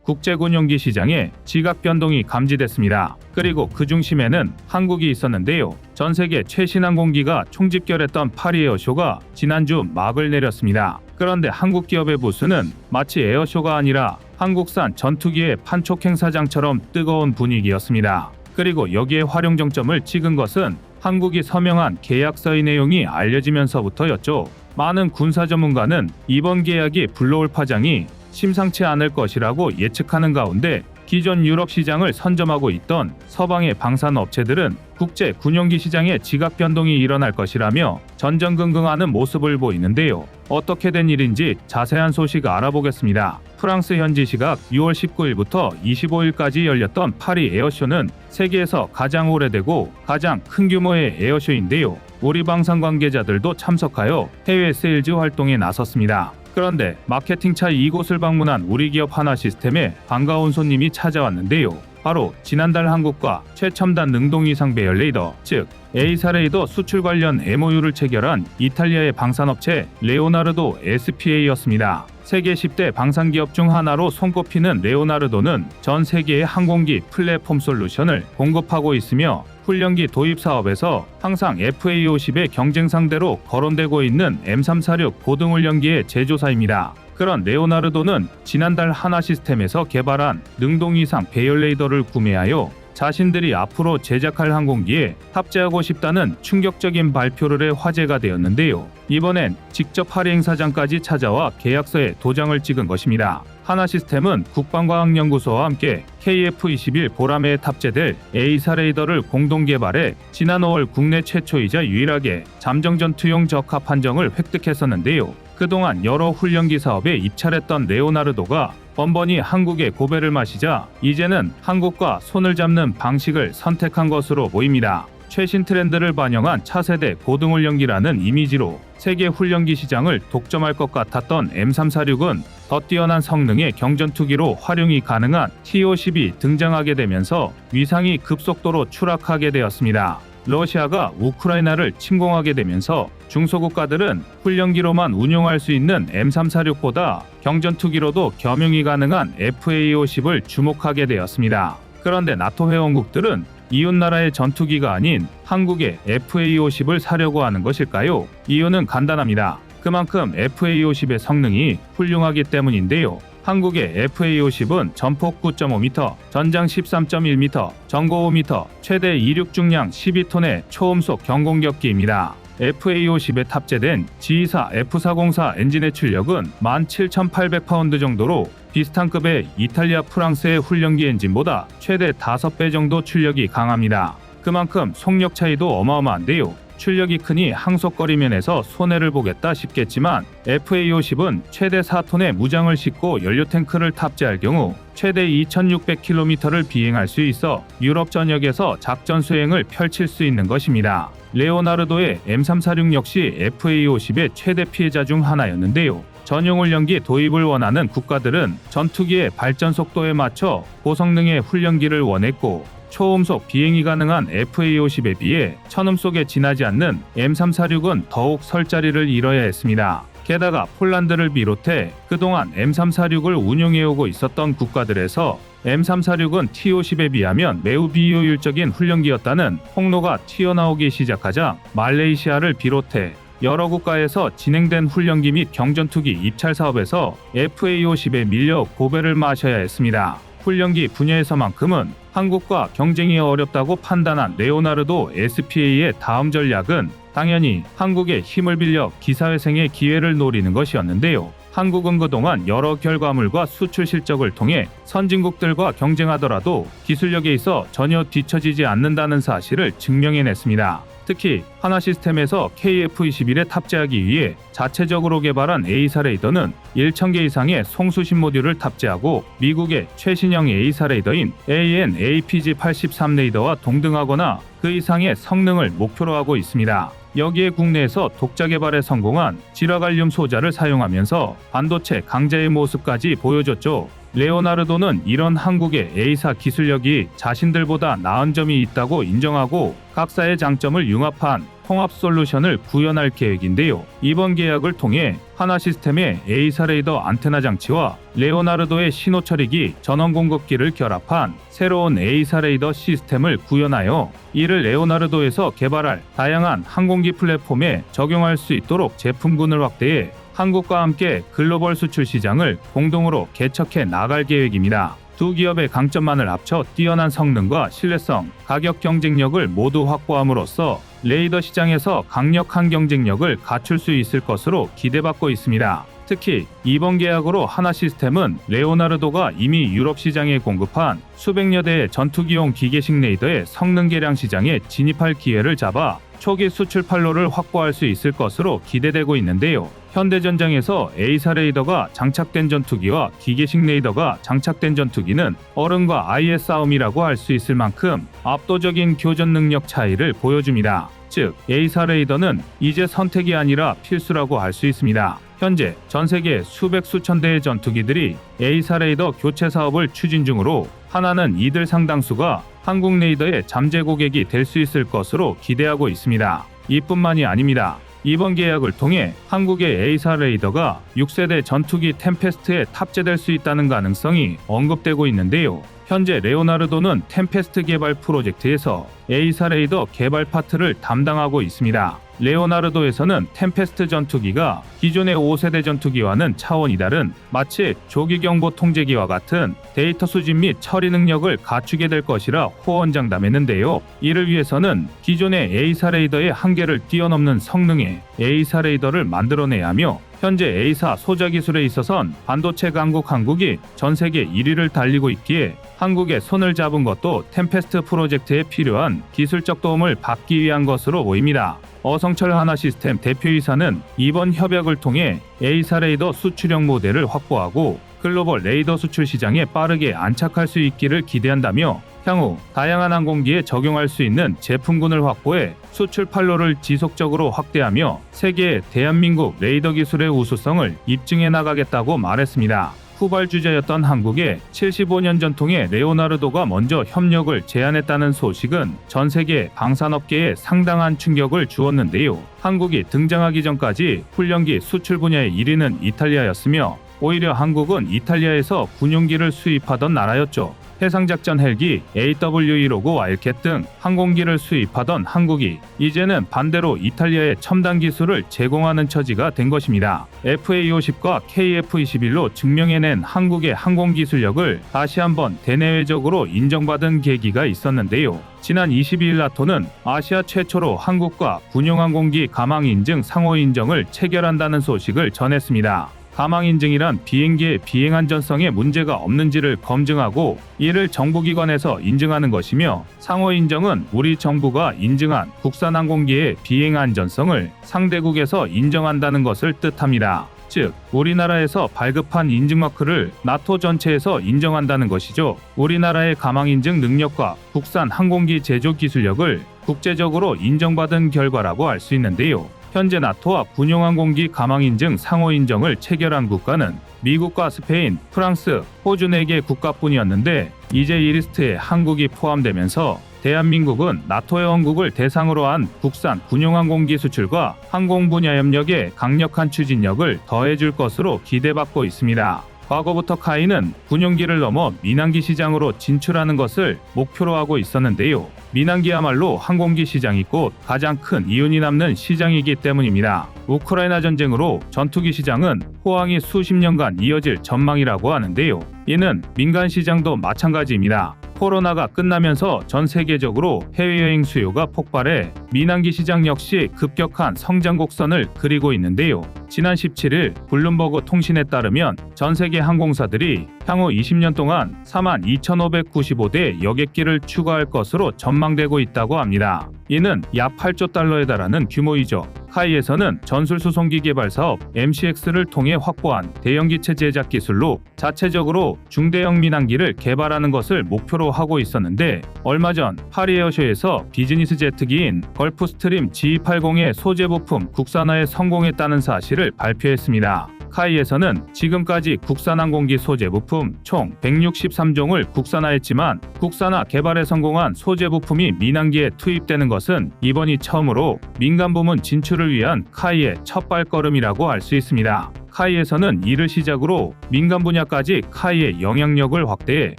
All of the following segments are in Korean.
국제군용기 시장에 지각 변동이 감지됐습니다. 그리고 그 중심에는 한국이 있었는데요. 전 세계 최신 항공기가 총집결했던 파리 에어쇼가 지난주 막을 내렸습니다. 그런데 한국 기업의 부스는 마치 에어쇼가 아니라 한국산 전투기의 판촉 행사장처럼 뜨거운 분위기였습니다. 그리고 여기에 활용 정점을 찍은 것은 한국이 서명한 계약서의 내용이 알려지면서부터였죠. 많은 군사 전문가는 이번 계약이 불러올 파장이 심상치 않을 것이라고 예측하는 가운데 기존 유럽 시장을 선점하고 있던 서방의 방산 업체들은 국제 군용기 시장에 지각 변동이 일어날 것이라며 전전긍긍하는 모습을 보이는데요. 어떻게 된 일인지 자세한 소식 알아보겠습니다. 프랑스 현지 시각 6월 19일부터 25일까지 열렸던 파리 에어쇼는 세계에서 가장 오래되고 가장 큰 규모의 에어쇼인데요. 우리 방산 관계자들도 참석하여 해외 세일즈 활동에 나섰습니다. 그런데 마케팅차 이곳을 방문한 우리 기업 하나시스템에 반가운 손님이 찾아왔는데요. 바로 지난달 한국과 최첨단 능동이상 배열 레이더, 즉 에이사 레이더 수출 관련 MOU를 체결한 이탈리아의 방산업체 레오나르도 SPA였습니다. 세계 10대 방산기업 중 하나로 손꼽히는 레오나르도는 전 세계의 항공기 플랫폼 솔루션을 공급하고 있으며 훈련기 도입 사업에서 항상 FA50의 경쟁 상대로 거론되고 있는 M346 고등훈련기의 제조사입니다. 그런 레오나르도는 지난달 하나시스템에서 개발한 능동이상 배열 레이더를 구매하여 자신들이 앞으로 제작할 항공기에 탑재하고 싶다는 충격적인 발표를 해 화제가 되었는데요. 이번엔 직접 파리 행사장까지 찾아와 계약서에 도장을 찍은 것입니다. 하나시스템은 국방과학연구소와 함께 KF-21 보라매에 탑재될 에이사 레이더를 공동 개발해 지난 5월 국내 최초이자 유일하게 잠정전투용 적합 판정을 획득했었는데요. 그동안 여러 훈련기 사업에 입찰했던 레오나르도가 번번이 한국에 고배를 마시자 이제는 한국과 손을 잡는 방식을 선택한 것으로 보입니다. 최신 트렌드를 반영한 차세대 고등훈련기라는 이미지로 세계 훈련기 시장을 독점할 것 같았던 M346은 더 뛰어난 성능의 경전투기로 활용이 가능한 T-50이 등장하게 되면서 위상이 급속도로 추락하게 되었습니다. 러시아가 우크라이나를 침공하게 되면서 중소국가들은 훈련기로만 운용할 수 있는 M346보다 경전투기로도 겸용이 가능한 FA50을 주목하게 되었습니다. 그런데 나토 회원국들은 이웃나라의 전투기가 아닌 한국의 FA50을 사려고 하는 것일까요? 이유는 간단합니다. 그만큼 FA50의 성능이 훌륭하기 때문인데요. 한국의 FA50은 전폭 9.5m, 전장 13.1m, 전고 5m, 최대 이륙 중량 12톤의 초음속 경공격기입니다. FA50에 탑재된 G24 F404 엔진의 출력은 17,800파운드 정도로 비슷한 급의 이탈리아 프랑스의 훈련기 엔진보다 최대 5배 정도 출력이 강합니다. 그만큼 속력 차이도 어마어마한데요. 출력이 크니 항속거리 면에서 손해를 보겠다 싶겠지만 FA50은 최대 4톤의 무장을 싣고 연료탱크를 탑재할 경우 최대 2,600km를 비행할 수 있어 유럽 전역에서 작전 수행을 펼칠 수 있는 것입니다. 레오나르도의 M346 역시 FA50의 최대 피해자 중 하나였는데요. 전용 훈련기 도입을 원하는 국가들은 전투기의 발전 속도에 맞춰 고성능의 훈련기를 원했고 초음속 비행이 가능한 FA50에 비해 천음속에 지나지 않는 M346은 더욱 설 자리를 잃어야 했습니다. 게다가 폴란드를 비롯해 그동안 M346을 운용해오고 있었던 국가들에서 M346은 T-50에 비하면 매우 비효율적인 훈련기였다는 폭로가 튀어나오기 시작하자 말레이시아를 비롯해 여러 국가에서 진행된 훈련기 및 경전투기 입찰 사업에서 FA50에 밀려 고배를 마셔야 했습니다. 훈련기 분야에서만큼은 한국과 경쟁이 어렵다고 판단한 레오나르도 SPA의 다음 전략은 당연히 한국의 힘을 빌려 기사회생의 기회를 노리는 것이었는데요. 한국은 그동안 여러 결과물과 수출 실적을 통해 선진국들과 경쟁하더라도 기술력에 있어 전혀 뒤처지지 않는다는 사실을 증명해냈습니다. 특히 하나시스템에서 KF-21에 탑재하기 위해 자체적으로 개발한 에이사 레이더는 1,000개 이상의 송수신 모듈을 탑재하고 미국의 최신형 에이사 레이더인 AN/APG-83 레이더와 동등하거나 그 이상의 성능을 목표로 하고 있습니다. 여기에 국내에서 독자 개발에 성공한 지라갈륨 소자를 사용하면서 반도체 강자의 모습까지 보여줬죠. 레오나르도는 이런 한국의 A사 기술력이 자신들보다 나은 점이 있다고 인정하고 각사의 장점을 융합한 통합 솔루션을 구현할 계획인데요. 이번 계약을 통해 하나시스템의 A사 레이더 안테나 장치와 레오나르도의 신호 처리기 전원 공급기를 결합한 새로운 A사 레이더 시스템을 구현하여 이를 레오나르도에서 개발할 다양한 항공기 플랫폼에 적용할 수 있도록 제품군을 확대해 한국과 함께 글로벌 수출 시장을 공동으로 개척해 나갈 계획입니다. 두 기업의 강점만을 합쳐 뛰어난 성능과 신뢰성, 가격 경쟁력을 모두 확보함으로써 레이더 시장에서 강력한 경쟁력을 갖출 수 있을 것으로 기대받고 있습니다. 특히 이번 계약으로 하나시스템은 레오나르도가 이미 유럽 시장에 공급한 수백여 대의 전투기용 기계식 레이더의 성능 개량 시장에 진입할 기회를 잡아 초기 수출 판로를 확보할 수 있을 것으로 기대되고 있는데요. 현대전장에서 A사 레이더가 장착된 전투기와 기계식 레이더가 장착된 전투기는 어른과 아이의 싸움이라고 할 수 있을 만큼 압도적인 교전 능력 차이를 보여줍니다. 즉, A사 레이더는 이제 선택이 아니라 필수라고 할 수 있습니다. 현재 전 세계 수백 수천 대의 전투기들이 A사 레이더 교체 사업을 추진 중으로 하나는 이들 상당수가 한국 레이더의 잠재 고객이 될 수 있을 것으로 기대하고 있습니다. 이뿐만이 아닙니다. 이번 계약을 통해 한국의 A사 레이더가 6세대 전투기 템페스트에 탑재될 수 있다는 가능성이 언급되고 있는데요. 현재 레오나르도는 템페스트 개발 프로젝트에서 A사 레이더 개발 파트를 담당하고 있습니다. 레오나르도에서는 템페스트 전투기가 기존의 5세대 전투기와는 차원이 다른 마치 조기경보 통제기와 같은 데이터 수집 및 처리 능력을 갖추게 될 것이라 호언장담했는데요. 이를 위해서는 기존의 A사 레이더의 한계를 뛰어넘는 성능의 A사 레이더를 만들어내야 하며 현재 A사 소자 기술에 있어선 반도체 강국 한국이 전 세계 1위를 달리고 있기에 한국의 손을 잡은 것도 템페스트 프로젝트에 필요한 기술적 도움을 받기 위한 것으로 보입니다. 어성철 하나시스템 대표이사는 이번 협약을 통해 A사 레이더 수출형 모델을 확보하고 글로벌 레이더 수출 시장에 빠르게 안착할 수 있기를 기대한다며 향후 다양한 항공기에 적용할 수 있는 제품군을 확보해 수출 판로를 지속적으로 확대하며 세계의 대한민국 레이더 기술의 우수성을 입증해 나가겠다고 말했습니다. 후발주자였던 한국의 75년 전통의 레오나르도가 먼저 협력을 제안했다는 소식은 전 세계 방산업계에 상당한 충격을 주었는데요. 한국이 등장하기 전까지 훈련기 수출 분야의 1위는 이탈리아였으며 오히려 한국은 이탈리아에서 군용기를 수입하던 나라였죠. 해상작전 헬기 AW159 와일캣 등 항공기를 수입하던 한국이 이제는 반대로 이탈리아의 첨단 기술을 제공하는 처지가 된 것입니다. FA50과 KF21로 증명해낸 한국의 항공기술력을 다시 한번 대내외적으로 인정받은 계기가 있었는데요. 지난 22일 나토는 아시아 최초로 한국과 군용항공기 가망인증 상호인정을 체결한다는 소식을 전했습니다. 가망인증이란 비행기의 비행안전성에 문제가 없는지를 검증하고 이를 정부기관에서 인증하는 것이며 상호인정은 우리 정부가 인증한 국산 항공기의 비행안전성을 상대국에서 인정한다는 것을 뜻합니다. 즉, 우리나라에서 발급한 인증마크를 나토 전체에서 인정한다는 것이죠. 우리나라의 가망인증 능력과 국산 항공기 제조 기술력을 국제적으로 인정받은 결과라고 할 수 있는데요. 현재 나토와 군용항공기 가망인증 상호인정을 체결한 국가는 미국과 스페인, 프랑스, 호주 4개 국가뿐이었는데 이제 이 리스트에 한국이 포함되면서 대한민국은 나토 회원국을 대상으로 한 국산 군용항공기 수출과 항공 분야 협력에 강력한 추진력을 더해줄 것으로 기대받고 있습니다. 과거부터 카이는 군용기를 넘어 민항기 시장으로 진출하는 것을 목표로 하고 있었는데요. 민항기야말로 항공기 시장이 곧 가장 큰 이윤이 남는 시장이기 때문입니다. 우크라이나 전쟁으로 전투기 시장은 호황이 수십 년간 이어질 전망이라고 하는데요. 이는 민간 시장도 마찬가지입니다. 코로나가 끝나면서 전 세계적으로 해외여행 수요가 폭발해 민항기 시장 역시 급격한 성장 곡선을 그리고 있는데요. 지난 17일 블룸버그 통신에 따르면 전 세계 항공사들이 향후 20년 동안 42,595대 여객기를 추가할 것으로 전망되고 있다고 합니다. 이는 약 8조 달러에 달하는 규모이죠. 카이에서는 전술수송기 개발 사업 MCX를 통해 확보한 대형기체 제작 기술로 자체적으로 중대형 민항기를 개발하는 것을 목표로 하고 있었는데 얼마 전 파리 에어쇼에서 비즈니스 제트기인 걸프스트림 G280의 소재 부품 국산화에 성공했다는 사실을 발표했습니다. 카이에서는 지금까지 국산 항공기 소재 부품 총 163종을 국산화했지만 국산화 개발에 성공한 소재 부품이 민항기에 투입되는 것은 이번이 처음으로 민간 부문 진출을 위한 카이의 첫 발걸음이라고 할 수 있습니다. 카이에서는 이를 시작으로 민간 분야까지 카이의 영향력을 확대해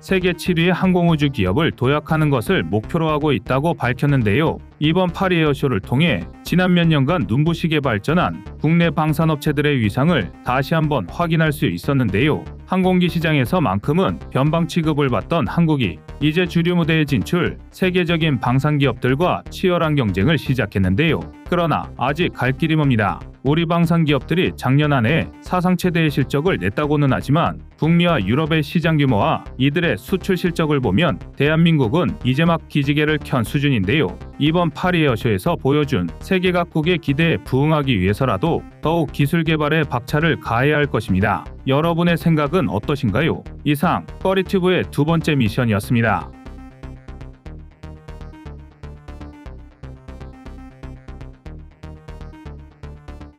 세계 7위의 항공우주 기업을 도약하는 것을 목표로 하고 있다고 밝혔는데요. 이번 파리 에어쇼를 통해 지난 몇 년간 눈부시게 발전한 국내 방산업체들의 위상을 다시 한번 확인할 수 있었는데요. 항공기 시장에서만큼은 변방 취급을 받던 한국이 이제 주류 무대에 진출, 세계적인 방산 기업들과 치열한 경쟁을 시작했는데요. 그러나 아직 갈 길이 멉니다. 우리 방산 기업들이 작년 한 해 사상 최대의 실적을 냈다고는 하지만 북미와 유럽의 시장 규모와 이들의 수출 실적을 보면 대한민국은 이제 막 기지개를 켠 수준인데요. 이번 파리 에어쇼에서 보여준 세계 각국의 기대에 부응하기 위해서라도 더욱 기술 개발에 박차를 가해야 할 것입니다. 여러분의 생각은 어떠신가요? 이상 꺼리튜브의 두 번째 미션이었습니다.